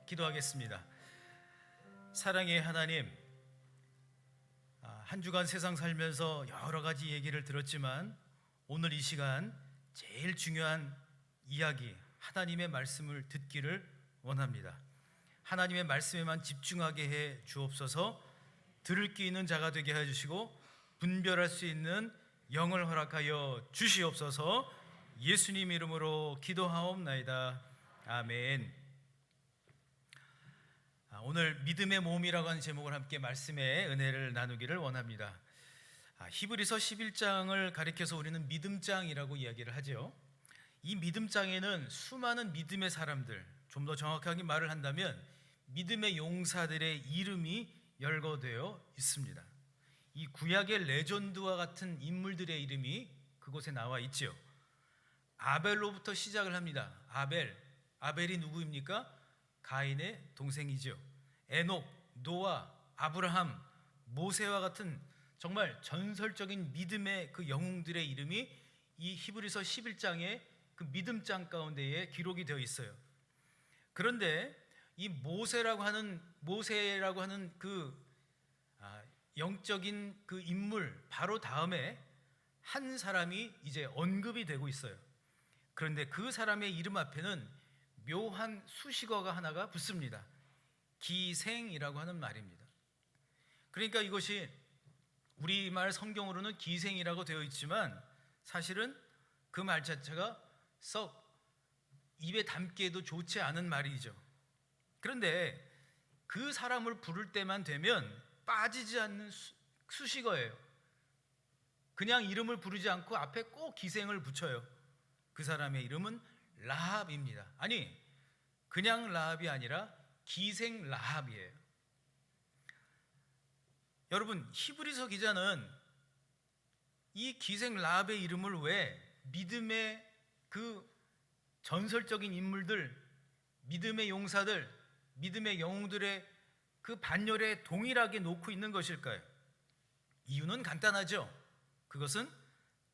기도하겠습니다. 사랑의 하나님, 한 주간 세상 살면서 여러 가지 얘기를 들었지만 오늘 이 시간 제일 중요한 이야기, 하나님의 말씀을 듣기를 원합니다. 하나님의 말씀에만 집중하게 해 주옵소서. 들을 귀 있는 자가 되게 해 주시고 분별할 수 있는 영을 허락하여 주시옵소서. 예수님 이름으로 기도하옵나이다. 아멘. 오늘 믿음의 모험이라고 하는 제목을 함께 말씀의 은혜를 나누기를 원합니다. 히브리서 11장을 가리켜서 우리는 믿음장이라고 이야기를 하죠. 이 믿음장에는 수많은 믿음의 사람들, 좀 더 정확하게 말을 한다면 믿음의 용사들의 이름이 열거되어 있습니다. 이 구약의 레전드와 같은 인물들의 이름이 그곳에 나와 있지요. 아벨로부터 시작을 합니다. 아벨이 누구입니까? 가인의 동생이죠. 에녹, 노아, 아브라함, 모세와 같은 정말 전설적인 믿음의 그 영웅들의 이름이 이 히브리서 11장의 그 믿음장 가운데에 기록이 되어 있어요. 그런데 이 모세라고 하는 그 영적인 그 인물 바로 다음에 한 사람이 이제 언급이 되고 있어요. 그런데 그 사람의 이름 앞에는 묘한 수식어가 하나가 붙습니다. 기생이라고 하는 말입니다. 그러니까 이것이 우리말 성경으로는 기생이라고 되어 있지만 사실은 그 말 자체가 썩 입에 담기에도 좋지 않은 말이죠. 그런데 그 사람을 부를 때만 되면 빠지지 않는 수식어예요. 그냥 이름을 부르지 않고 앞에 꼭 기생을 붙여요. 그 사람의 이름은 라합입니다. 아니, 그냥 라합이 아니라 기생 라합이에요. 여러분, 히브리서 기자는 이 기생 라합의 이름을 왜 믿음의 그 전설적인 인물들, 믿음의 용사들, 믿음의 영웅들의 그 반열에 동일하게 놓고 있는 것일까요? 이유는 간단하죠. 그것은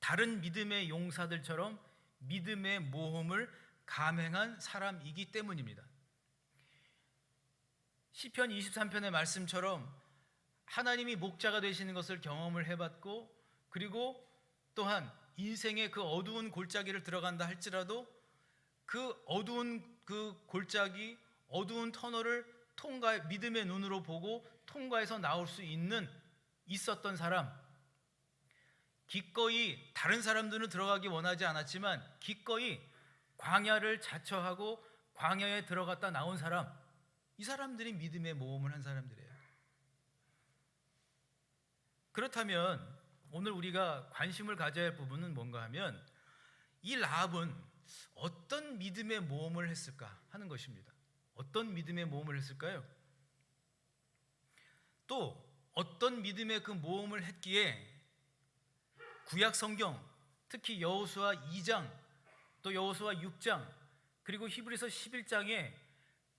다른 믿음의 용사들처럼 믿음의 모험을 감행한 사람이기 때문입니다. 시편 23편의 말씀처럼 하나님이 목자가 되시는 것을 경험을 해봤고, 그리고 또한 인생의 그 어두운 골짜기를 들어간다 할지라도 그 어두운 그 골짜기, 어두운 터널을 믿음의 눈으로 보고 통과해서 나올 수 있었던 사람, 기꺼이 다른 사람들은 들어가기 원하지 않았지만 기꺼이 광야를 자처하고 광야에 들어갔다 나온 사람, 이 사람들이 믿음의 모험을 한 사람들이에요. 그렇다면 오늘 우리가 관심을 가져야 할 부분은 뭔가 하면 이 라합은 어떤 믿음의 모험을 했을까 하는 것입니다. 어떤 믿음의 모험을 했을까요? 또 어떤 믿음의 그 모험을 했기에 구약 성경, 특히 여호수아 2장, 또 여호수아 6장, 그리고 히브리서 11장에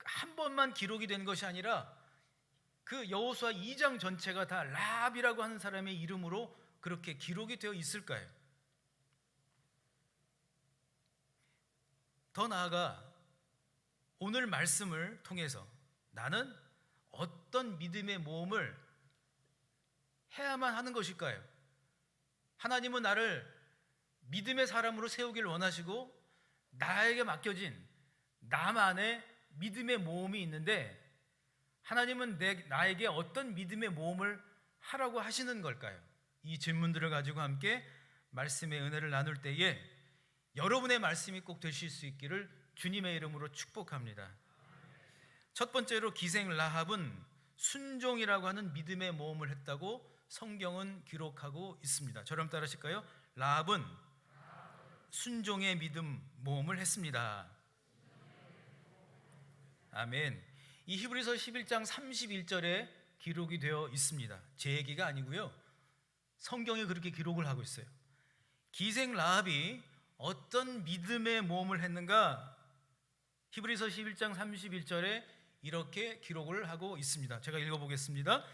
한 번만 기록이 된 것이 아니라 그 여호수아 2장 전체가 다 라합이라고 하는 사람의 이름으로 그렇게 기록이 되어 있을까요? 더 나아가 오늘 말씀을 통해서 나는 어떤 믿음의 모험을 해야만 하는 것일까요? 하나님은 나를 믿음의 사람으로 세우기를 원하시고 나에게 맡겨진 나만의 믿음의 모험이 있는데 하나님은 나에게 어떤 믿음의 모험을 하라고 하시는 걸까요? 이 질문들을 가지고 함께 말씀의 은혜를 나눌 때에 여러분의 말씀이 꼭 되실 수 있기를 주님의 이름으로 축복합니다. 첫 번째로 기생 라합은 순종이라고 하는 믿음의 모험을 했다고 성경은 기록하고 있습니다. 저랑 따라하실까요? 라합은 순종의 믿음 모험을 했습니다. 아멘. 이 히브리서 11장 31절에 기록이 되어 있습니다. 제 얘기가 아니고요, 성경이 그렇게 기록을 하고 있어요. 기생 라합이 어떤 믿음의 모험을 했는가? 히브리서 11장 31절에 이렇게 기록을 하고 있습니다. 제가 읽어보겠습니다.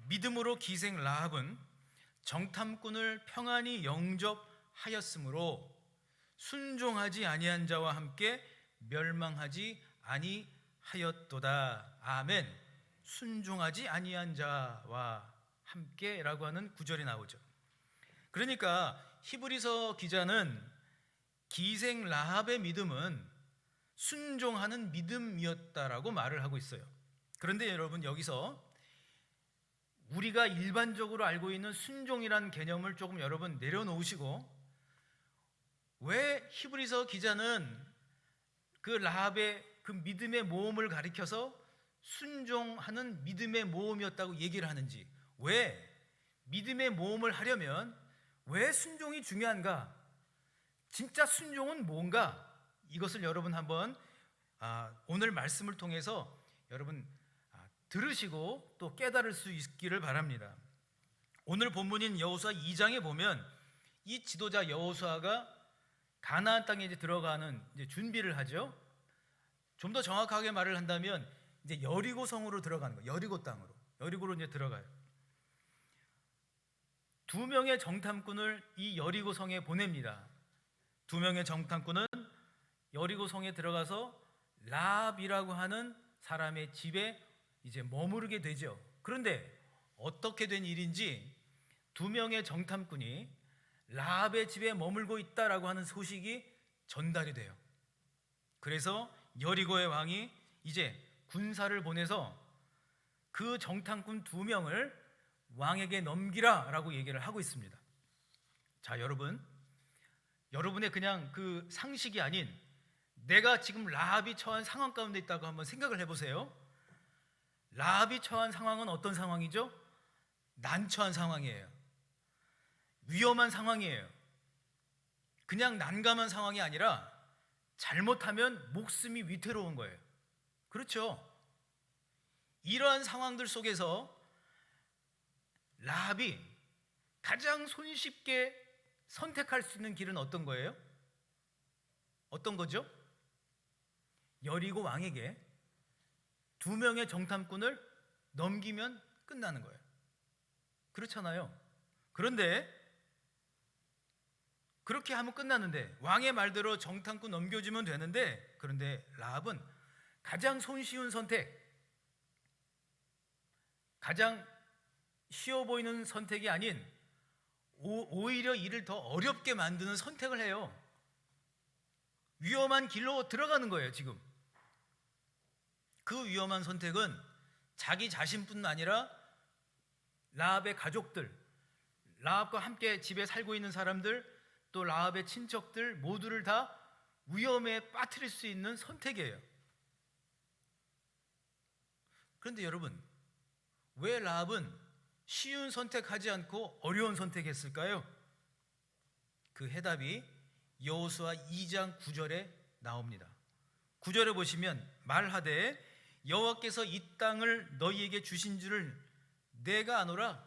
믿음으로 기생 라합은 정탐꾼을 평안히 영접하였으므로 순종하지 아니한 자와 함께 멸망하지 하였도다. 아멘. 순종하지 아니한 자와 함께라고 하는 구절이 나오죠. 그러니까 히브리서 기자는 기생 라합의 믿음은 순종하는 믿음이었다라고 말을 하고 있어요. 그런데 여러분, 여기서 우리가 일반적으로 알고 있는 순종이라는 개념을 조금 여러분 내려놓으시고, 왜 히브리서 기자는 그 라합의 그 믿음의 모험을 가리켜서 순종하는 믿음의 모험이었다고 얘기를 하는지, 왜 믿음의 모험을 하려면 왜 순종이 중요한가, 진짜 순종은 뭔가, 이것을 여러분 한번 오늘 말씀을 통해서 여러분 들으시고 또 깨달을 수 있기를 바랍니다. 오늘 본문인 여호수아 2장에 보면 이 지도자 여호수아가 가나안 땅에 이제 들어가는 이제 준비를 하죠. 좀 더 정확하게 말을 한다면 이제 여리고 성으로 들어가는 거예요. 여리고 땅으로, 여리고로 이제 들어가요. 2명의 정탐꾼을 이 여리고 성에 보냅니다. 2명의 정탐꾼은 여리고 성에 들어가서 라합이라고 하는 사람의 집에 이제 머무르게 되죠. 그런데 어떻게 된 일인지 2명의 정탐꾼이 라합의 집에 머물고 있다라고 하는 소식이 전달이 돼요. 그래서 여리고의 왕이 이제 군사를 보내서 그 정탐꾼 2명을 왕에게 넘기라라고 얘기를 하고 있습니다. 자, 여러분의 그냥 그 상식이 아닌 내가 지금 라합이 처한 상황 가운데 있다고 한번 생각을 해보세요. 라합이 처한 상황은 어떤 상황이죠? 난처한 상황이에요. 위험한 상황이에요. 그냥 난감한 상황이 아니라 잘못하면 목숨이 위태로운 거예요. 그렇죠? 이러한 상황들 속에서 라합이 가장 손쉽게 선택할 수 있는 길은 어떤 거예요? 어떤 거죠? 여리고 왕에게 2명의 정탐꾼을 넘기면 끝나는 거예요. 그렇잖아요. 그런데 그렇게 하면 끝나는데, 왕의 말대로 정탐꾼 넘겨주면 되는데, 그런데 라합은 가장 손쉬운 선택, 가장 쉬워 보이는 선택이 아닌 오히려 일을 더 어렵게 만드는 선택을 해요. 위험한 길로 들어가는 거예요. 지금 그 위험한 선택은 자기 자신뿐 아니라 라합의 가족들, 라합과 함께 집에 살고 있는 사람들, 또 라합의 친척들 모두를 다 위험에 빠뜨릴 수 있는 선택이에요. 그런데 여러분, 왜 라합은 쉬운 선택하지 않고 어려운 선택했을까요? 그 해답이 여호수아 2장 9절에 나옵니다. 9절에 보시면 말하되 여호와께서 이 땅을 너희에게 주신 줄을 내가 아노라.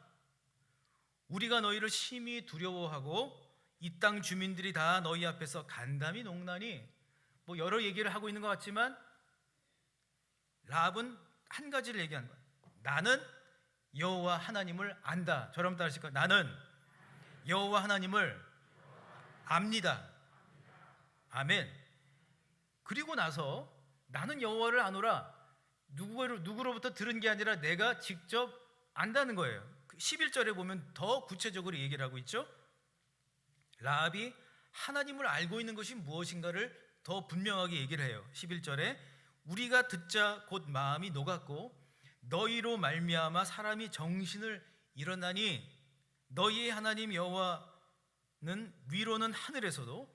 우리가 너희를 심히 두려워하고 이 땅 주민들이 다 너희 앞에서 간담이 농나니, 뭐 여러 얘기를 하고 있는 것 같지만 라합은 한 가지를 얘기하는 거예요. 나는 여호와 하나님을 안다. 저럼 따르실까요? 나는 여호와 하나님을 압니다. 아멘. 그리고 나서 나는 여호와를 아노라, 누구로부터 들은 게 아니라 내가 직접 안다는 거예요. 11절에 보면 더 구체적으로 얘기를 하고 있죠. 라합이 하나님을 알고 있는 것이 무엇인가를 더 분명하게 얘기를 해요. 11절에 우리가 듣자 곧 마음이 녹았고 너희로 말미암아 사람이 정신을 잃었나니 너희의 하나님 여호와는 위로는 하늘에서도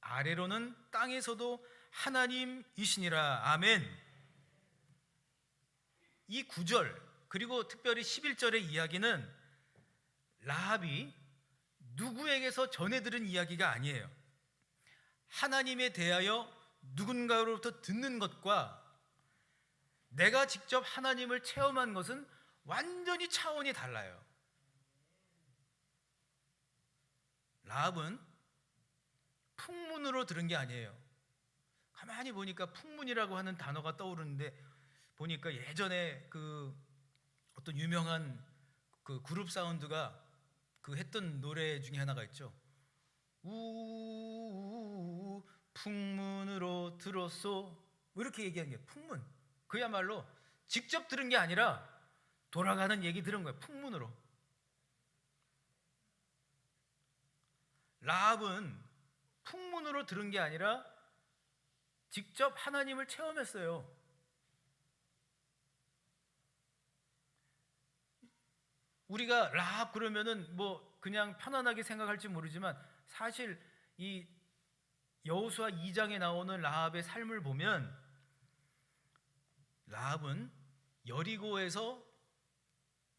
아래로는 땅에서도 하나님이시니라. 아멘. 이 9절 그리고 특별히 11절의 이야기는 라합이 누구에게서 전해 들은 이야기가 아니에요. 하나님에 대하여 누군가로부터 듣는 것과 내가 직접 하나님을 체험한 것은 완전히 차원이 달라요. 라합은 풍문으로 들은 게 아니에요. 가만히 보니까 풍문이라고 하는 단어가 떠오르는데, 보니까 예전에 그 어떤 유명한 그 그룹 사운드가 그 했던 노래 중에 하나가 있죠. 우우우 풍문으로 들었소, 뭐 이렇게 얘기하는 게 풍문. 그야말로 직접 들은 게 아니라 돌아가는 얘기 들은 거예요. 풍문으로. 라합은 풍문으로 들은 게 아니라 직접 하나님을 체험했어요. 우리가 라합 그러면은 뭐 그냥 편안하게 생각할지 모르지만 사실 이 여호수아 2장에 나오는 라합의 삶을 보면 라합은 여리고에서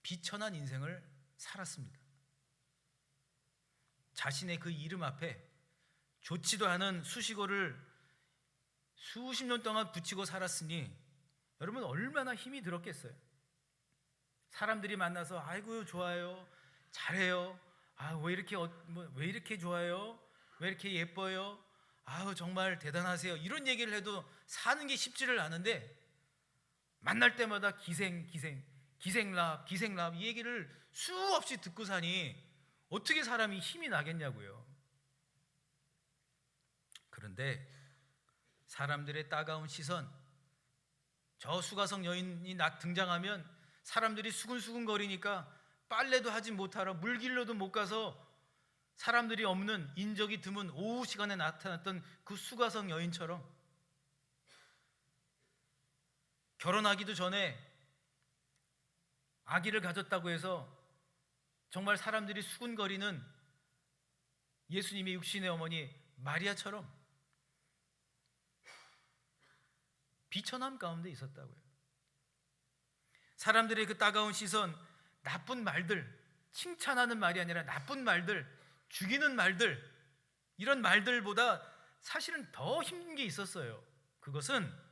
비천한 인생을 살았습니다. 자신의 그 이름 앞에 좋지도 않은 수식어를 수십 년 동안 붙이고 살았으니 여러분 얼마나 힘이 들었겠어요. 사람들이 만나서 아이고 좋아요, 잘해요, 왜 이렇게 좋아요, 왜 이렇게 예뻐요, 아우 정말 대단하세요, 이런 얘기를 해도 사는 게 쉽지를 않은데 만날 때마다 기생랍 이 얘기를 수없이 듣고 사니 어떻게 사람이 힘이 나겠냐고요. 그런데 사람들의 따가운 시선, 저 수가성 여인이 등장하면 사람들이 수근수근거리니까 빨래도 하지 못하러 물길로도 못 가서 사람들이 없는 인적이 드문 오후 시간에 나타났던 그 수가성 여인처럼 결혼하기도 전에 아기를 가졌다고 해서 정말 사람들이 수군거리는 예수님의 육신의 어머니 마리아처럼 비천함 가운데 있었다고요. 사람들의 그 따가운 시선, 나쁜 말들, 칭찬하는 말이 아니라 나쁜 말들, 죽이는 말들, 이런 말들보다 사실은 더 힘든 게 있었어요. 그것은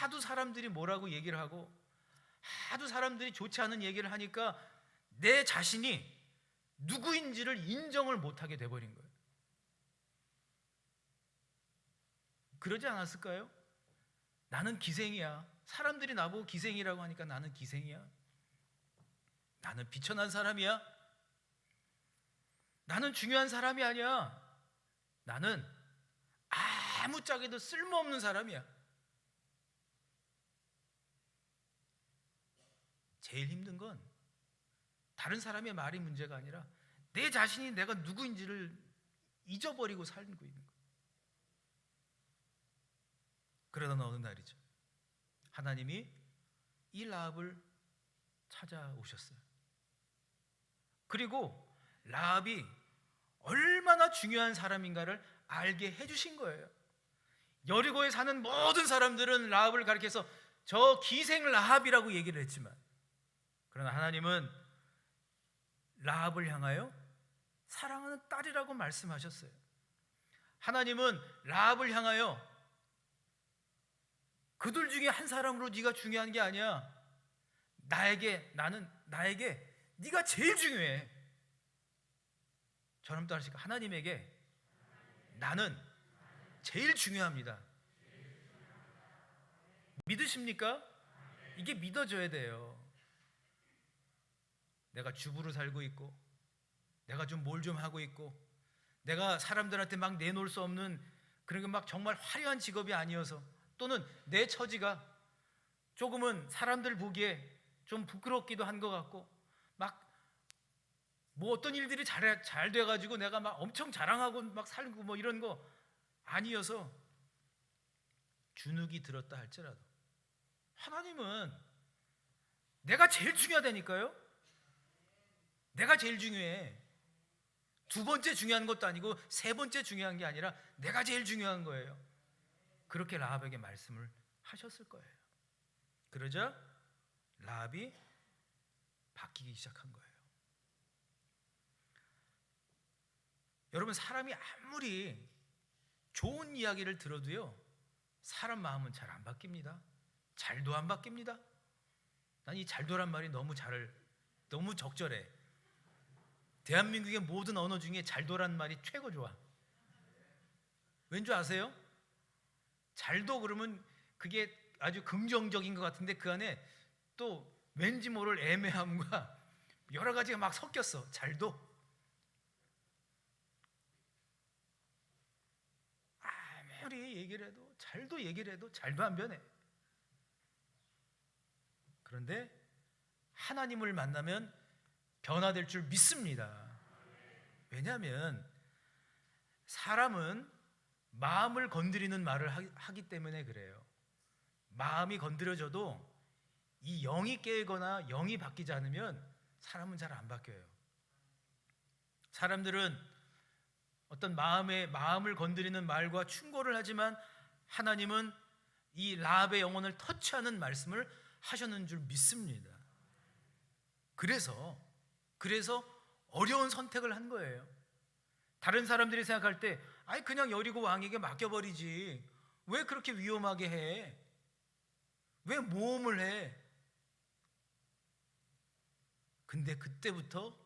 하도 사람들이 뭐라고 얘기를 하고 하도 사람들이 좋지 않은 얘기를 하니까 내 자신이 누구인지를 인정을 못하게 돼버린 거예요. 그러지 않았을까요? 나는 기생이야. 사람들이 나보고 기생이라고 하니까 나는 기생이야. 나는 비천한 사람이야. 나는 중요한 사람이 아니야. 나는 아무짝에도 쓸모없는 사람이야. 제일 힘든 건 다른 사람의 말이 문제가 아니라 내 자신이 내가 누구인지를 잊어버리고 살고 있는 거예요. 그러던 어느 날이죠. 하나님이 이 라합을 찾아오셨어요. 그리고 라합이 얼마나 중요한 사람인가를 알게 해주신 거예요. 여리고에 사는 모든 사람들은 라합을 가리켜서 저 기생 라합이라고 얘기를 했지만, 그러나 하나님은 라합을 향하여 사랑하는 딸이라고 말씀하셨어요. 하나님은 라합을 향하여 그들 중에 한 사람으로 네가 중요한 게 아니야. 나에게 네가 제일 중요해. 저는 또 하시니까 하나님에게 나는 제일 중요합니다. 믿으십니까? 이게 믿어져야 돼요. 내가 주부로 살고 있고, 내가 좀 뭘 좀 하고 있고, 내가 사람들한테 막 내놓을 수 없는 그런 막 정말 화려한 직업이 아니어서, 또는 내 처지가 조금은 사람들 보기에 좀 부끄럽기도 한 것 같고, 막 뭐 어떤 일들이 잘 돼가지고 내가 막 엄청 자랑하고 막 살고 뭐 이런 거 아니어서 주눅이 들었다 할지라도 하나님은 내가 제일 중요하다니까요. 내가 제일 중요해. 두 번째 중요한 것도 아니고 세 번째 중요한 게 아니라 내가 제일 중요한 거예요. 그렇게 라합에게 말씀을 하셨을 거예요. 그러자 라합이 바뀌기 시작한 거예요. 여러분, 사람이 아무리 좋은 이야기를 들어도요, 사람 마음은 잘 안 바뀝니다. 잘도 안 바뀝니다. 난 이 잘도란 말이 너무 적절해. 대한민국의 모든 언어 중에 잘도란 말이 최고 좋아. 왠지 아세요? 잘도 그러면 그게 아주 긍정적인 것 같은데 그 안에 또 왠지 모를 애매함과 여러 가지가 막 섞였어. 잘도. 아무리 얘기를 해도 잘도 안 변해. 그런데 하나님을 만나면 변화될 줄 믿습니다. 왜냐하면 사람은 마음을 건드리는 말을 하기 때문에 그래요. 마음이 건드려져도 이 영이 깨거나 영이 바뀌지 않으면 사람은 잘 안 바뀌어요. 사람들은 어떤 마음을 건드리는 말과 충고를 하지만 하나님은 이 라합의 영혼을 터치하는 말씀을 하셨는 줄 믿습니다. 그래서 어려운 선택을 한 거예요. 다른 사람들이 생각할 때 아이 그냥 여리고 왕에게 맡겨버리지 왜 그렇게 위험하게 해? 왜 모험을 해? 근데 그때부터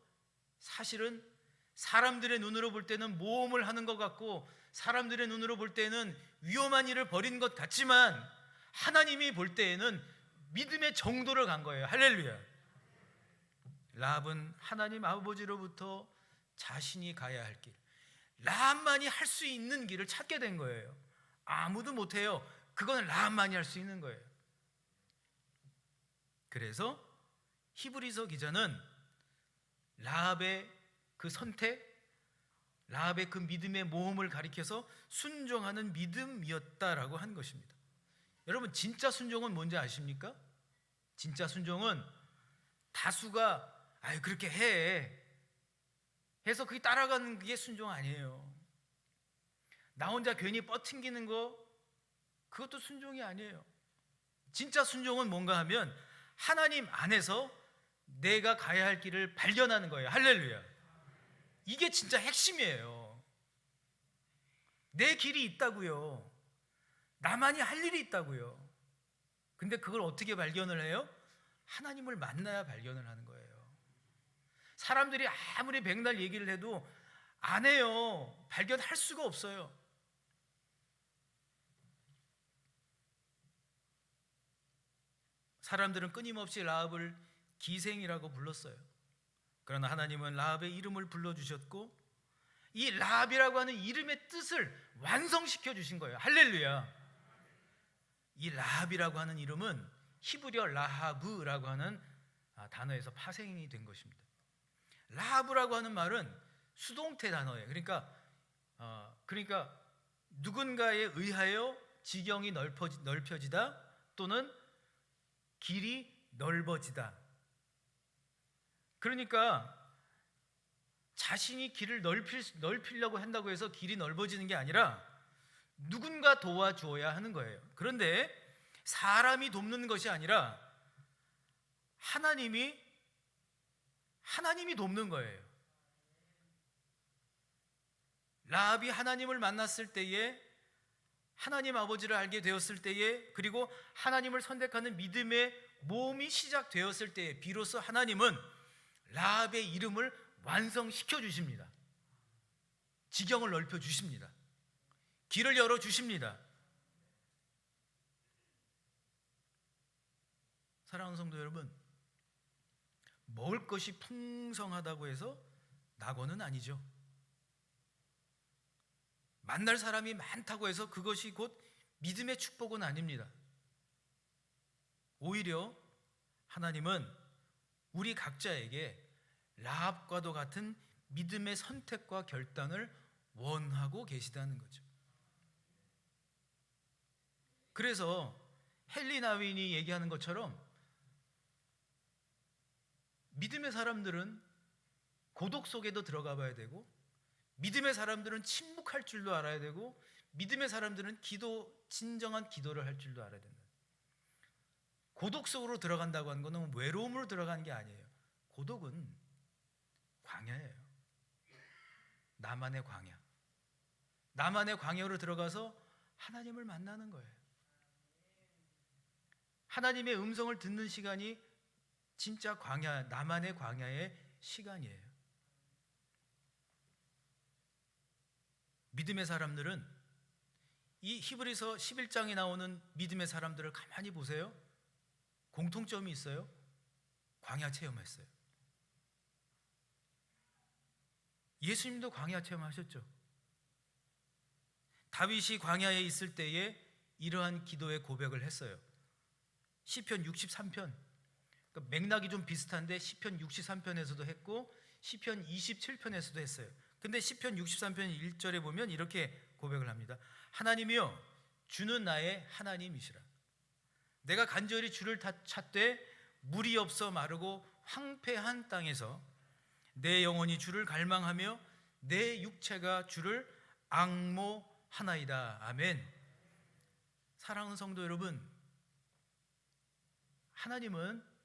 사실은 사람들의 눈으로 볼 때는 모험을 하는 것 같고 사람들의 눈으로 볼 때는 위험한 일을 벌인 것 같지만 하나님이 볼 때에는 믿음의 정도를 간 거예요. 할렐루야. 라합은 하나님 아버지로부터 자신이 가야 할 길, 라합만이 할 수 있는 길을 찾게 된 거예요. 아무도 못해요. 그건 라합만이 할 수 있는 거예요. 그래서 히브리서 기자는 라합의 그 선택, 라합의 그 믿음의 모험을 가리켜서 순종하는 믿음이었다라고 한 것입니다. 여러분 진짜 순종은 뭔지 아십니까? 진짜 순종은 다수가 아유 그렇게 해 해서 그게 따라가는 게 순종 아니에요. 나 혼자 괜히 뻗튕기는 거 그것도 순종이 아니에요. 진짜 순종은 뭔가 하면 하나님 안에서 내가 가야 할 길을 발견하는 거예요. 할렐루야. 이게 진짜 핵심이에요. 내 길이 있다고요. 나만이 할 일이 있다고요. 근데 그걸 어떻게 발견을 해요? 하나님을 만나야 발견을 하는 거예요. 사람들이 아무리 백날 얘기를 해도 안 해요. 발견할 수가 없어요. 사람들은 끊임없이 라합을 기생이라고 불렀어요. 그러나 하나님은 라합의 이름을 불러주셨고 이 라합이라고 하는 이름의 뜻을 완성시켜 주신 거예요. 할렐루야. 이 라합이라고 하는 이름은 히브리어 라하브라고 하는 단어에서 파생이 된 것입니다. 라하브라고 하는 말은 수동태 단어예요. 그러니까 누군가에 의하여 지경이 넓혀지다 또는 길이 넓어지다. 그러니까 자신이 길을 넓히려고 한다고 해서 길이 넓어지는 게 아니라 누군가 도와주어야 하는 거예요. 그런데 사람이 돕는 것이 아니라 하나님이 돕는 거예요. 라합이 하나님을 만났을 때에 하나님 아버지를 알게 되었을 때에 그리고 하나님을 선택하는 믿음의 모험이 시작되었을 때에 비로소 하나님은 라합의 이름을 완성시켜 주십니다. 지경을 넓혀 주십니다. 길을 열어 주십니다. 사랑하는 성도 여러분, 먹을 것이 풍성하다고 해서 낙원은 아니죠. 만날 사람이 많다고 해서 그것이 곧 믿음의 축복은 아닙니다. 오히려 하나님은 우리 각자에게 라합과도 같은 믿음의 선택과 결단을 원하고 계시다는 거죠. 그래서 헨리 나윈이 얘기하는 것처럼 믿음의 사람들은 고독 속에도 들어가 봐야 되고 믿음의 사람들은 침묵할 줄도 알아야 되고 믿음의 사람들은 진정한 기도를 할 줄도 알아야 된다. 고독 속으로 들어간다고 하는 것은 외로움으로 들어가는 게 아니에요. 고독은 광야예요. 나만의 광야. 나만의 광야로 들어가서 하나님을 만나는 거예요. 하나님의 음성을 듣는 시간이 진짜 광야, 나만의 광야의 시간이에요. 믿음의 사람들은 이 히브리서 11장에 나오는 믿음의 사람들을 가만히 보세요. 공통점이 있어요. 광야 체험했어요. 예수님도 광야 체험하셨죠. 다윗이 광야에 있을 때에 이러한 기도의 고백을 했어요. 시편 63편 그러니까 맥락이 좀 비슷한데 시편 63편에서도 했고 시편 27편에서도 했어요. 근데 시편 63편 1절에 보면 이렇게 고백을 합니다. 하나님이여 주는 나의 하나님이시라. 내가 간절히 주를 찾되 물이 없어 마르고 황폐한 땅에서 내 영혼이 주를 갈망하며 내 육체가 주를 앙모하나이다. 아멘. 사랑하는 성도 여러분, 하나님은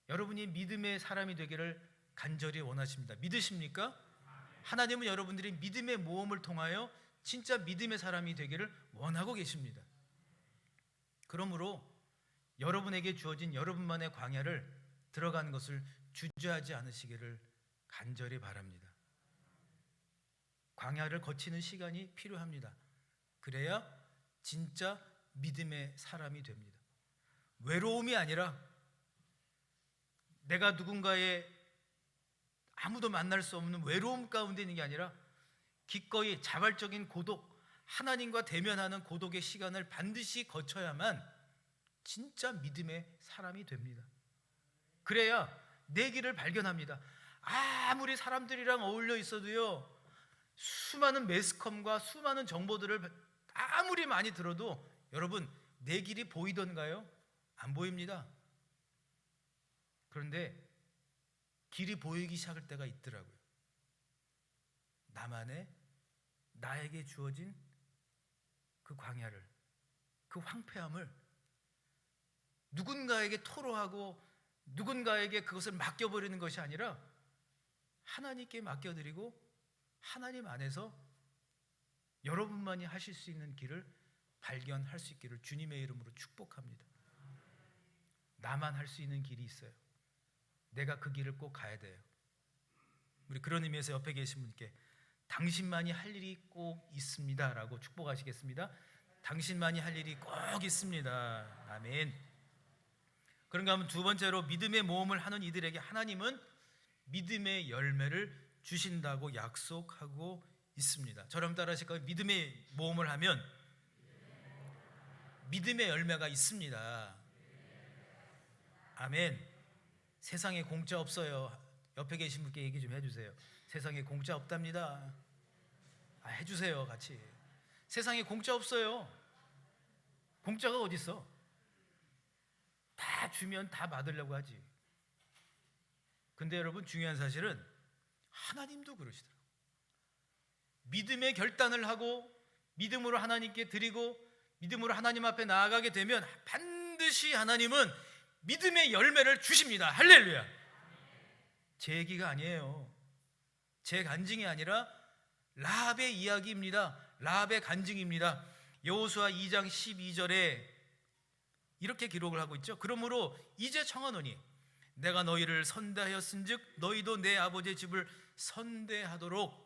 여러분이 믿음의 사람이 되기를 간절히 원하십니다. 믿으십니까? 하나님은 여러분들이 믿음의 모험을 통하여 진짜 믿음의 사람이 되기를 원하고 계십니다. 그러므로 여러분에게 주어진 여러분만의 광야를 들어가는 것을 주저하지 않으시기를 간절히 바랍니다. 광야를 거치는 시간이 필요합니다. 그래야 진짜 믿음의 사람이 됩니다. 외로움이 아니라 내가 누군가의 아무도 만날 수 없는 외로움 가운데 있는 게 아니라 기꺼이 자발적인 고독, 하나님과 대면하는 고독의 시간을 반드시 거쳐야만 진짜 믿음의 사람이 됩니다. 그래야 내 길을 발견합니다. 아무리 사람들이랑 어울려 있어도요, 수많은 매스컴과 수많은 정보들을 아무리 많이 들어도 여러분 내 길이 보이던가요? 안 보입니다. 그런데 길이 보이기 시작할 때가 있더라고요. 나만의, 나에게 주어진 그 광야를, 그 황폐함을 누군가에게 토로하고 누군가에게 그것을 맡겨버리는 것이 아니라 하나님께 맡겨드리고 하나님 안에서 여러분만이 하실 수 있는 길을 발견할 수 있기를 주님의 이름으로 축복합니다. 나만 할 수 있는 길이 있어요. 내가 그 길을 꼭 가야 돼요. 우리 그런 의미에서 옆에 계신 분께 당신만이 할 일이 꼭 있습니다 라고 축복하시겠습니다. 당신만이 할 일이 꼭 있습니다. 아멘. 그런가 하면 두 번째로 믿음의 모험을 하는 이들에게 하나님은 믿음의 열매를 주신다고 약속하고 있습니다. 저랑 따라 하실까요? 믿음의 모험을 하면 믿음의 열매가 있습니다. 아멘. 세상에 공짜 없어요. 옆에 계신 분께 얘기 좀 해주세요. 세상에 공짜 없답니다. 해주세요, 같이. 세상에 공짜 없어요. 공짜가 어디 있어? 다 주면 다 받으려고 하지. 근데 여러분, 중요한 사실은 하나님도 그러시더라고요. 믿음의 결단을 하고 믿음으로 하나님께 드리고 믿음으로 하나님 앞에 나아가게 되면 반드시 하나님은 믿음의 열매를 주십니다. 할렐루야. 제 얘기가 아니에요. 제 간증이 아니라 라합의 이야기입니다. 라합의 간증입니다. 여호수아 2장 12절에 이렇게 기록을 하고 있죠. 그러므로 이제 청하노니 내가 너희를 선대하였은즉 너희도 내 아버지의 집을 선대하도록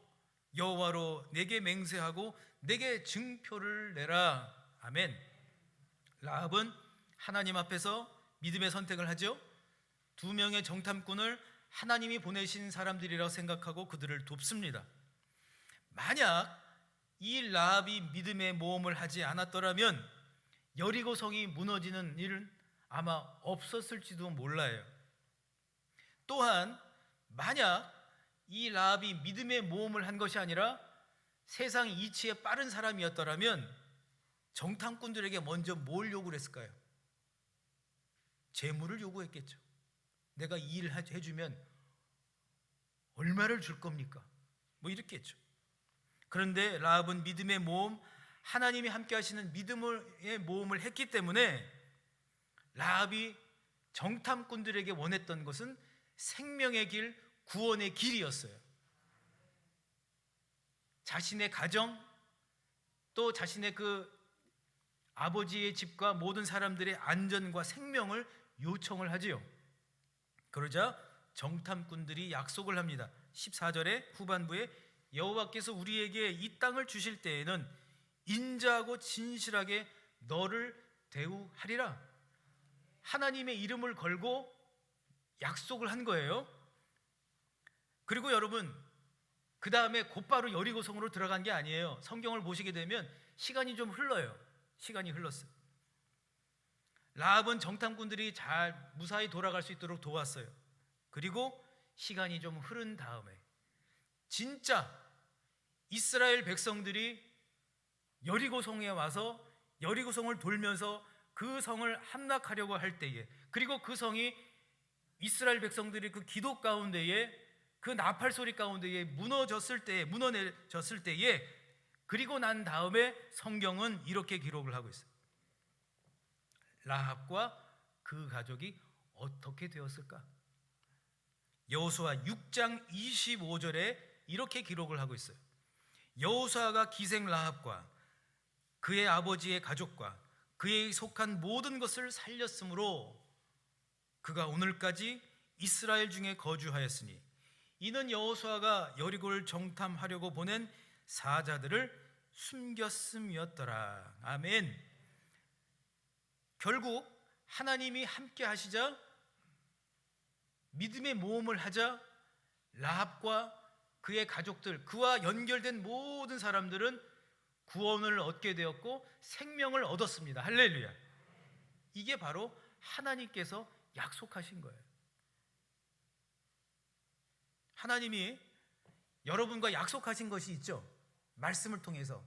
여호와로 내게 맹세하고 내게 증표를 내라. 아멘. 라합은 하나님 앞에서 믿음의 선택을 하죠. 두 명의 정탐꾼을 하나님이 보내신 사람들이라고 생각하고 그들을 돕습니다. 만약 이 라합이 믿음의 모험을 하지 않았더라면 여리고성이 무너지는 일은 아마 없었을지도 몰라요. 또한 만약 이 라합이 믿음의 모험을 한 것이 아니라 세상 이치에 빠른 사람이었더라면 정탐꾼들에게 먼저 뭘 요구를 했을까요? 재물을 요구했겠죠. 내가 이 일을 해주면 얼마를 줄 겁니까? 뭐 이렇게 했죠. 그런데 라합은 믿음의 모험, 하나님이 함께 하시는 믿음의 모험을 했기 때문에 라합이 정탐꾼들에게 원했던 것은 생명의 길, 구원의 길이었어요. 자신의 가정, 또 자신의 그 아버지의 집과 모든 사람들의 안전과 생명을 요청을 하지요. 그러자 정탐꾼들이 약속을 합니다. 14절의 후반부에 여호와께서 우리에게 이 땅을 주실 때에는 인자하고 진실하게 너를 대우하리라. 하나님의 이름을 걸고 약속을 한 거예요. 그리고 여러분, 그 다음에 곧바로 여리고성으로 들어간 게 아니에요. 성경을 보시게 되면 시간이 좀 흘러요. 시간이 흘렀어요. 라합은 정탐꾼들이 잘 무사히 돌아갈 수 있도록 도왔어요. 그리고 시간이 좀 흐른 다음에 진짜 이스라엘 백성들이 여리고성에 와서 여리고성을 돌면서 그 성을 함락하려고 할 때에, 그리고 그 성이 이스라엘 백성들이 그 기도 가운데에, 그 나팔 소리 가운데에 무너졌을 때에, 그리고 난 다음에 성경은 이렇게 기록을 하고 있어요. 라합과 그 가족이 어떻게 되었을까? 여호수아 6장 25절에 이렇게 기록을 하고 있어요. 여호수아가 기생 라합과 그의 아버지의 가족과 그에 속한 모든 것을 살렸으므로 그가 오늘까지 이스라엘 중에 거주하였으니 이는 여호수아가 여리고를 정탐하려고 보낸 사자들을 숨겼음이었더라. 아멘. 결국 하나님이 함께 하시자, 믿음의 모험을 하자, 라합과 그의 가족들, 그와 연결된 모든 사람들은 구원을 얻게 되었고 생명을 얻었습니다. 할렐루야. 이게 바로 하나님께서 약속하신 거예요. 하나님이 여러분과 약속하신 것이 있죠. 말씀을 통해서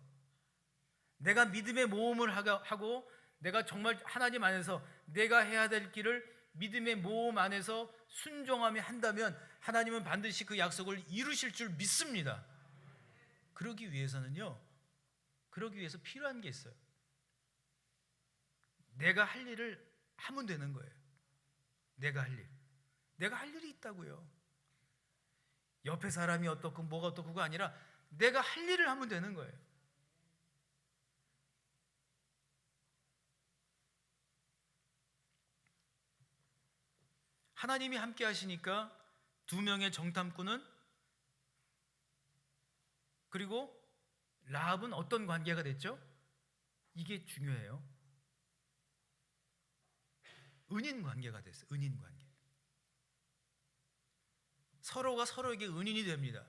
내가 믿음의 모험을 하고 내가 정말 하나님 안에서 내가 해야 될 길을 믿음의 모험 안에서 순종하며 한다면 하나님은 반드시 그 약속을 이루실 줄 믿습니다. 그러기 위해서 필요한 게 있어요. 내가 할 일을 하면 되는 거예요. 내가 할 일이 있다고요. 옆에 사람이 어떻고 뭐가 어떻고가 아니라 내가 할 일을 하면 되는 거예요. 하나님이 함께 하시니까 두 명의 정탐꾼은, 그리고 라합은 어떤 관계가 됐죠? 이게 중요해요. 은인 관계가 됐어요. 은인 관계. 서로가 서로에게 은인이 됩니다.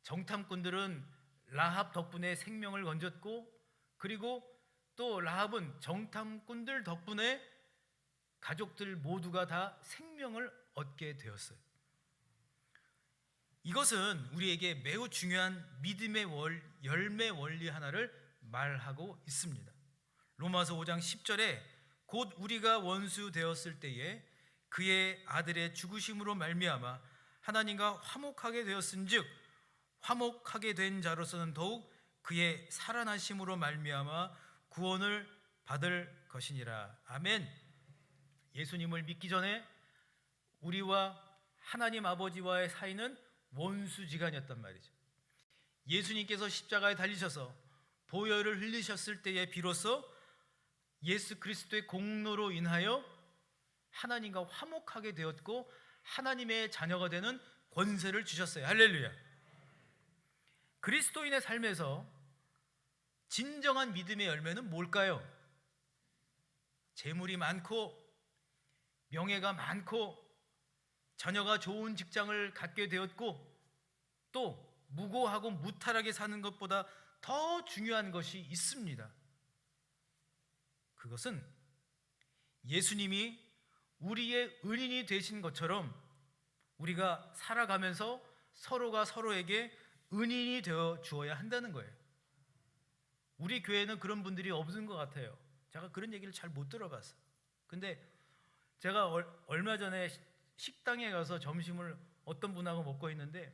정탐꾼들은 라합 덕분에 생명을 건졌고, 그리고 또 라합은 정탐꾼들 덕분에 가족들 모두가 다 생명을 얻게 되었어요. 이것은 우리에게 매우 중요한 믿음의 열매 원리 하나를 말하고 있습니다. 로마서 5장 10절에 곧 우리가 원수 되었을 때에 그의 아들의 죽으심으로 말미암아 하나님과 화목하게 되었은즉 화목하게 된 자로서는 더욱 그의 살아나심으로 말미암아 구원을 받을 것이니라. 아멘. 예수님을 믿기 전에 우리와 하나님 아버지와의 사이는 원수지간이었단 말이죠. 예수님께서 십자가에 달리셔서 보혈을 흘리셨을 때에 비로소 예수 그리스도의 공로로 인하여 하나님과 화목하게 되었고 하나님의 자녀가 되는 권세를 주셨어요. 할렐루야. 그리스도인의 삶에서 진정한 믿음의 열매는 뭘까요? 재물이 많고 명예가 많고 자녀가 좋은 직장을 갖게 되었고 또 무고하고 무탈하게 사는 것보다 더 중요한 것이 있습니다. 그것은 예수님이 우리의 은인이 되신 것처럼 우리가 살아가면서 서로가 서로에게 은인이 되어 주어야 한다는 거예요. 우리 교회는 그런 분들이 없는 것 같아요. 제가 그런 얘기를 잘 못 들어봤어요. 근데 제가 얼마 전에 식당에 가서 점심을 어떤 분하고 먹고 있는데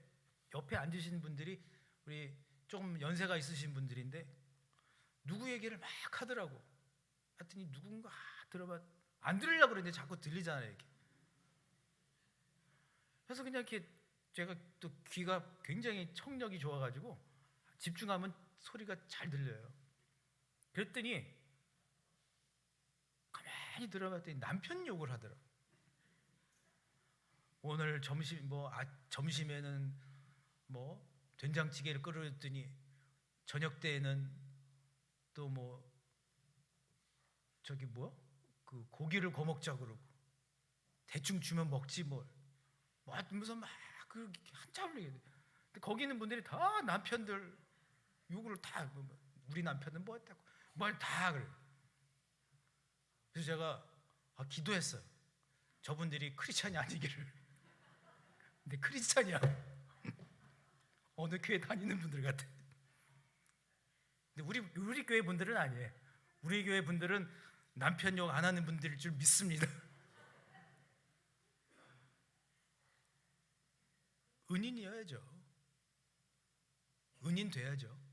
옆에 앉으신 분들이 우리 조금 연세가 있으신 분들인데 누구 얘기를 막 하더라고. 하여튼이 누군가 들어봐 안 들으려고 그러는데 자꾸 들리잖아요. 이렇게. 그래서 그냥 이렇게 제가 또 귀가 굉장히 청력이 좋아가지고 집중하면 소리가 잘 들려요. 그랬더니 가만히 들어봤더니 남편 욕을 하더라고. 오늘 점심에는 된장찌개를 끓였더니 저녁 때에는 또 그 고기를 구워 먹자 그러고 대충 주면 먹지 하면서 막 그렇게 한참을 얘기해. 근데 거기 있는 분들이 다 남편들 욕을 다 우리 남편은 뭐 했다고 뭘 다 그래. 그래서 제가 기도했어요. 저분들이 크리스찬이 아니기를. 근데 크리스찬이야. 어느 교회 다니는 분들 같아. 근데 우리 교회 분들은 아니에요. 우리 교회 분들은 남편 욕 안 하는 분들일 줄 믿습니다. 은인이어야죠. 은인 돼야죠.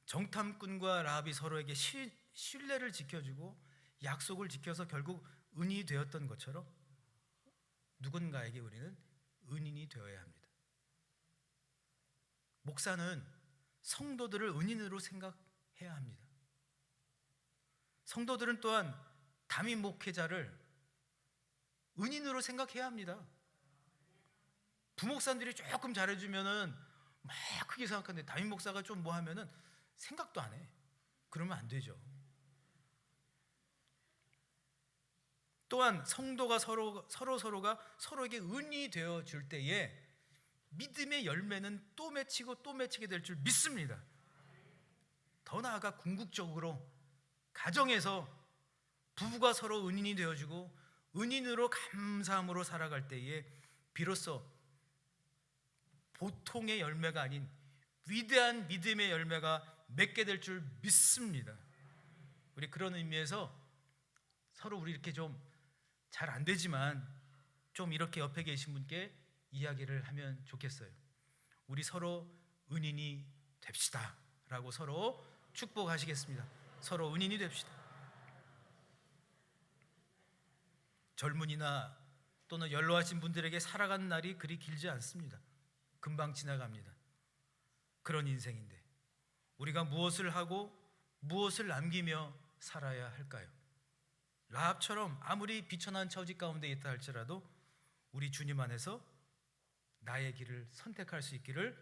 정탐꾼과 라합이 서로에게 신뢰를 지켜주고 약속을 지켜서 결국 은인이 되었던 것처럼 누군가에게 우리는 은인이 되어야 합니다. 목사는 성도들을 은인으로 생각해야 합니다. 성도들은 또한 담임 목회자를 은인으로 생각해야 합니다. 부목사님들이 조금 잘해주면은 막 크게 생각하는데 담임 목사가 좀 뭐 하면은 생각도 안 해. 그러면 안 되죠. 또한 성도가 서로가 서로에게 은이 되어 줄 때에 믿음의 열매는 또 맺히고 또 맺히게 될 줄 믿습니다. 더 나아가 궁극적으로 가정에서 부부가 서로 은인이 되어주고 은인으로 감사함으로 살아갈 때에 비로소 보통의 열매가 아닌 위대한 믿음의 열매가 맺게 될 줄 믿습니다. 우리 그런 의미에서 서로 우리 이렇게 좀 잘 안 되지만 좀 이렇게 옆에 계신 분께 이야기를 하면 좋겠어요. 우리 서로 은인이 됩시다 라고 서로 축복하시겠습니다. 서로 은인이 됩시다. 젊은이나 또는 연로하신 분들에게 살아가는 날이 그리 길지 않습니다. 금방 지나갑니다. 그런 인생인데 우리가 무엇을 하고 무엇을 남기며 살아야 할까요? 라합처럼 아무리 비천한 처지 가운데 있다 할지라도 우리 주님 안에서 나의 길을 선택할 수 있기를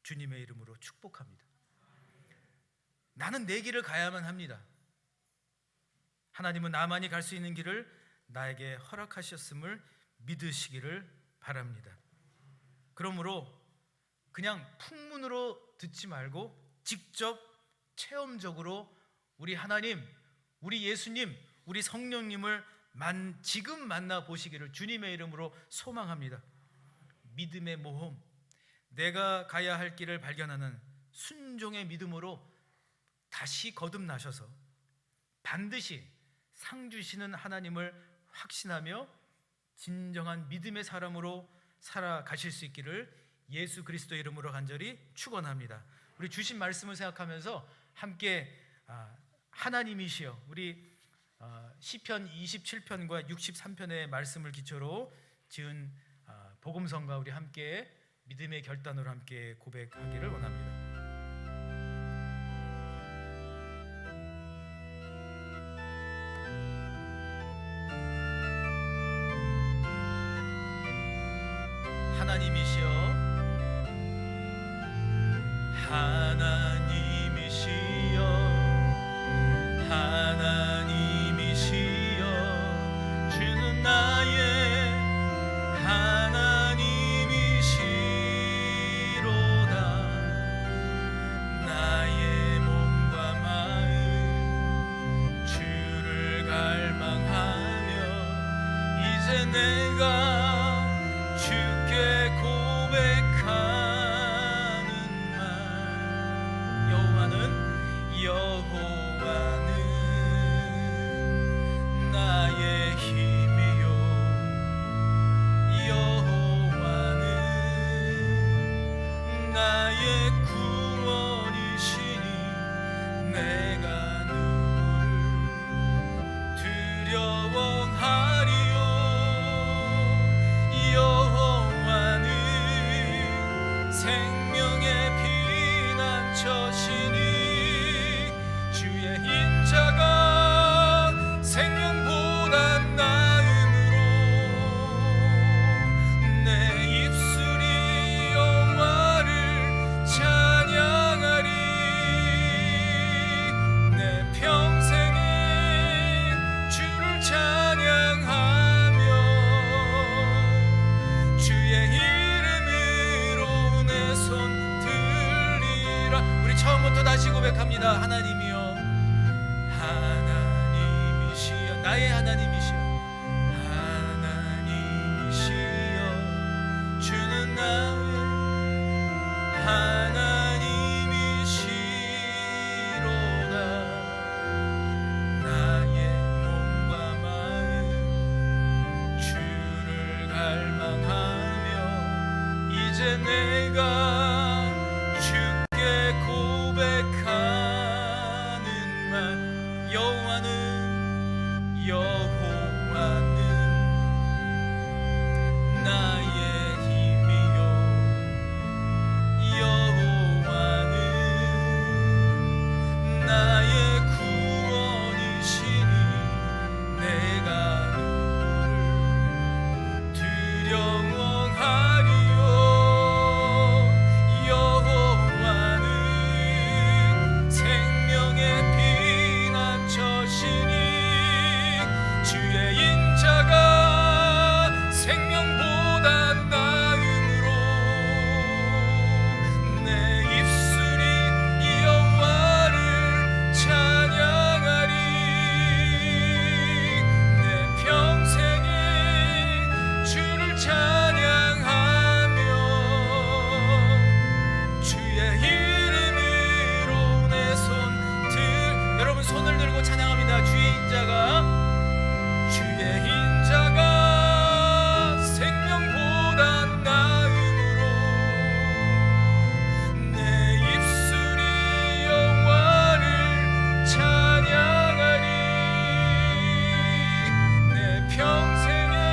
주님의 이름으로 축복합니다. 나는 내 길을 가야만 합니다. 하나님은 나만이 갈 수 있는 길을 나에게 허락하셨음을 믿으시기를 바랍니다. 그러므로 그냥 풍문으로 듣지 말고 직접 체험적으로 우리 하나님, 우리 예수님, 우리 성령님을 지금 만나보시기를 주님의 이름으로 소망합니다. 믿음의 모험, 내가 가야 할 길을 발견하는 순종의 믿음으로 다시 거듭나셔서 반드시 상 주시는 하나님을 확신하며 진정한 믿음의 사람으로 살아가실 수 있기를 예수 그리스도의 이름으로 간절히 축원합니다. 우리 주신 말씀을 생각하면서 함께 하나님이시여, 우리 시편 27편과 63편의 말씀을 기초로 지은 복음성가 우리 함께 믿음의 결단으로 함께 고백하기를 원합니다. 하나님이시여, 하나님이시여, 하나님이시여, 주는 나의 하나님이시로다. 나의 몸과 마음 주를 갈망하며 이제 내가 주께 고백하는 말, 여호와는 나의 힘이요, 여호와는 나의 구원이시니 내가 누구를 두려워하리요. 여호와는 생명의 피난처시니 주의 인자가 생명보다 나음으로 내 입술이 여호와를 찬양하리. 내 평생에 주를 찬양하며 주의 이름으로 내 손 들리라. 우리 처음부터 다시 고백합니다. 하나님이여, 하나님이시여, 나의 하나님이시여, 하나님이시여, 주는 나의 하나님이시로다. 나의 몸과 마음 주를 갈망하며 이제 내가 주께 고백하는 말, 여호와는 나의 힘이요, 여호와는 나의 구원이시니 내가 누구를 두려워하리요. 여호와는 생명의 피난처시니 주의 인자가 생명보다 나음으로 내 입술이 여호와를 찬양하리. 내 평생에 주를 찬양하며 주의 이름으로 내 손들, 여러분 손을 들고 찬양합니다. 주의 인자가 생명보다 나음으로 내 입술이 여호와를 찬양하리. 내 평생에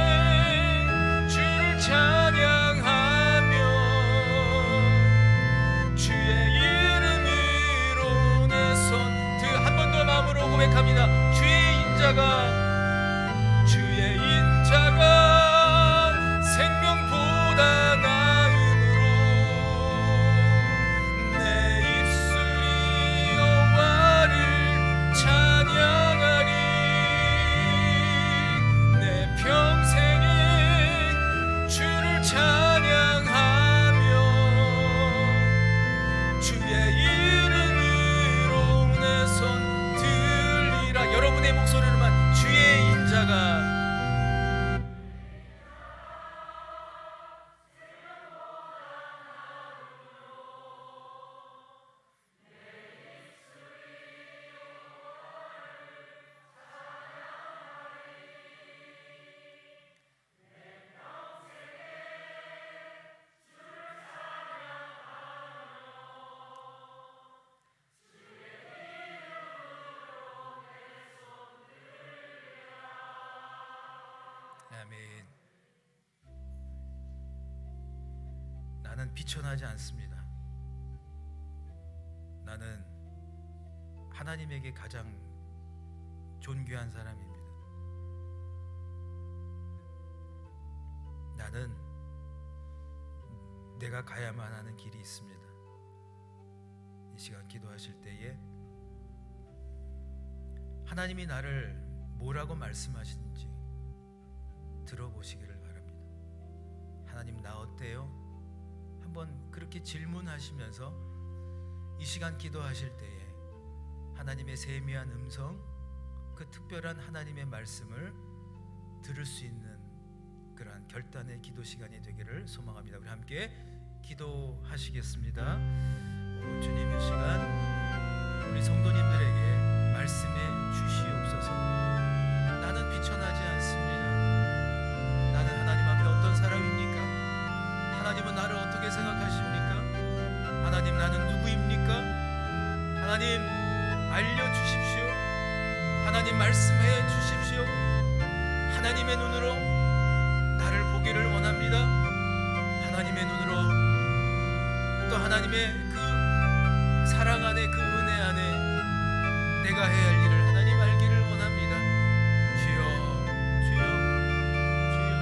주를 찬양하며 주의 이름으로 내 손 들, 한 번 더 마음으로 고백합니다. 주의 인자가 생명보다 나음으로 내 입술이 여호와를 찬양하리. 내 평생에 주를 찬양하며 주의 이름으로 내 손 들리라. 여러분의 목소리로만 주의 인자가 아멘. 나는 비천하지 않습니다. 나는 하나님에게 가장 존귀한 사람입니다. 나는 내가 가야만 하는 길이 있습니다. 이 시간 기도하실 때에 하나님이 나를 뭐라고 말씀하시는지 들어보시기를 바랍니다. 하나님, 나 어때요? 한번 그렇게 질문하시면서 이 시간 기도하실 때에 하나님의 세미한 음성, 그 특별한 하나님의 말씀을 들을 수 있는 그러한 결단의 기도 시간이 되기를 소망합니다. 우리 함께 기도하시겠습니다. 주님, 이 시간 우리 성도님들에게 말씀해 주시옵소서. 나는 비천하지 않습니다. 나는 하나님 앞에 어떤 사람입니까? 하나님은 나를 어떻게 생각하십니까? 하나님, 나는 누구입니까? 하나님, 알려주십시오. 하나님, 말씀해 주십시오. 하나님의 눈으로 나를 보기를 원합니다. 하나님의 눈으로 또 하나님의 그 사랑 안에, 그 은혜 안에 내가 해야 할 일을 하나님 알기를 원합니다. 주여, 주여, 주여.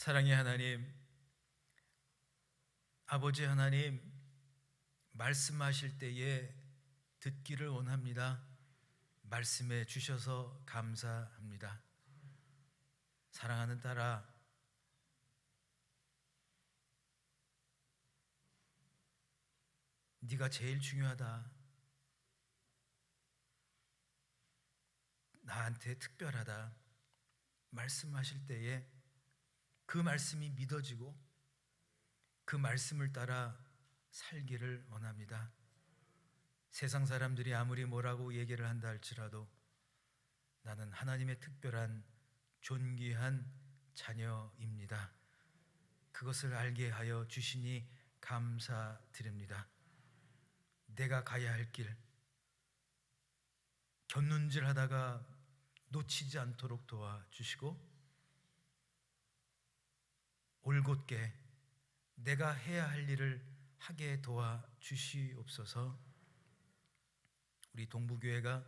사랑의 하나님, 아버지 하나님, 말씀하실 때에 듣기를 원합니다. 말씀해 주셔서 감사합니다. 사랑하는 딸아, 네가 제일 중요하다. 나한테 특별하다. 말씀하실 때에 그 말씀이 믿어지고 그 말씀을 따라 살기를 원합니다. 세상 사람들이 아무리 뭐라고 얘기를 한다 할지라도 나는 하나님의 특별한 존귀한 자녀입니다. 그것을 알게 하여 주시니 감사드립니다. 내가 가야 할 길, 곁눈질하다가 놓치지 않도록 도와주시고 올곧게 내가 해야 할 일을 하게 도와주시옵소서. 우리 동부교회가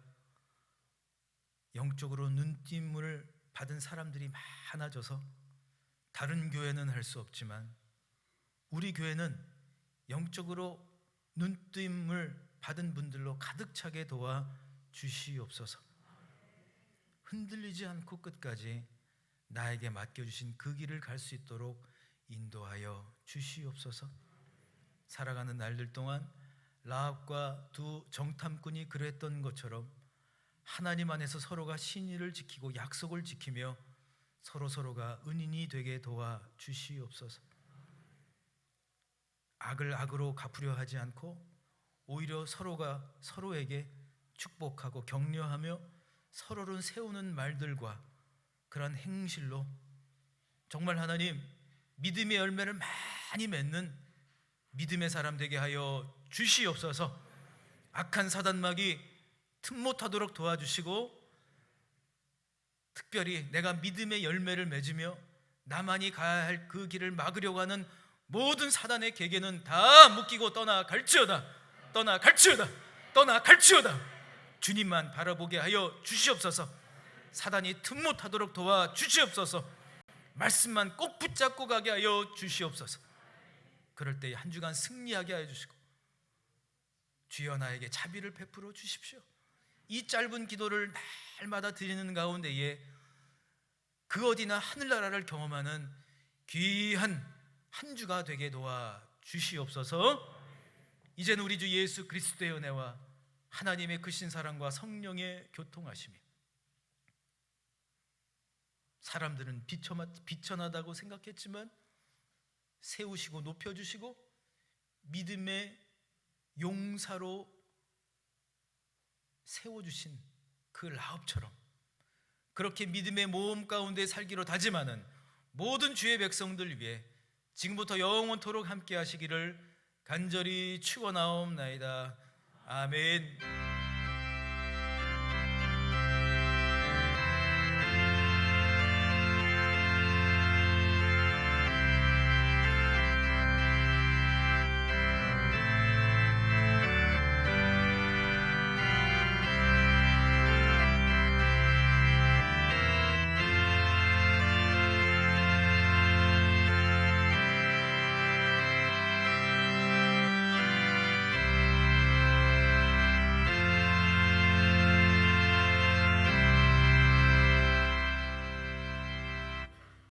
영적으로 눈뜨을 받은 사람들이 많아져서 다른 교회는 할 수 없지만 우리 교회는 영적으로 눈뜨을 받은 분들로 가득 차게 도와주시옵소서. 흔들리지 않고 끝까지 나에게 맡겨주신 그 길을 갈 수 있도록 인도하여 주시옵소서. 살아가는 날들 동안 라합과 두 정탐꾼이 그랬던 것처럼 하나님 안에서 서로가 신의를 지키고 약속을 지키며 서로가 은인이 되게 도와주시옵소서. 악을 악으로 갚으려 하지 않고 오히려 서로가 서로에게 축복하고 격려하며 서로를 세우는 말들과 그런 행실로 정말 하나님 믿음의 열매를 많이 맺는 믿음의 사람 되게 하여 주시옵소서. 악한 사단막이 틈 못하도록 도와주시고 특별히 내가 믿음의 열매를 맺으며 나만이 가야 할 그 길을 막으려고 하는 모든 사단의 계계는 다 묶이고 떠나갈지어다. 떠나갈지어다. 떠나갈지어다. 주님만 바라보게 하여 주시옵소서. 사단이 틈 못하도록 도와주시옵소서. 말씀만 꼭 붙잡고 가게 하여 주시옵소서. 그럴 때 한 주간 승리하게 하여 주시고 주여 나에게 자비를 베풀어 주십시오. 이 짧은 기도를 날마다 드리는 가운데에 그 어디나 하늘나라를 경험하는 귀한 한 주가 되게 도와주시옵소서. 이제는 우리 주 예수 그리스도의 은혜와 하나님의 크신 사랑과 성령의 교통하심이 사람들은 비천하다고 생각했지만 세우시고 높여주시고 믿음의 용사로 세워주신 그 라합처럼 그렇게 믿음의 모험 가운데 살기로 다짐하는 모든 주의 백성들 위해 지금부터 영원토록 함께 하시기를 간절히 축원하옵나이다. 아멘.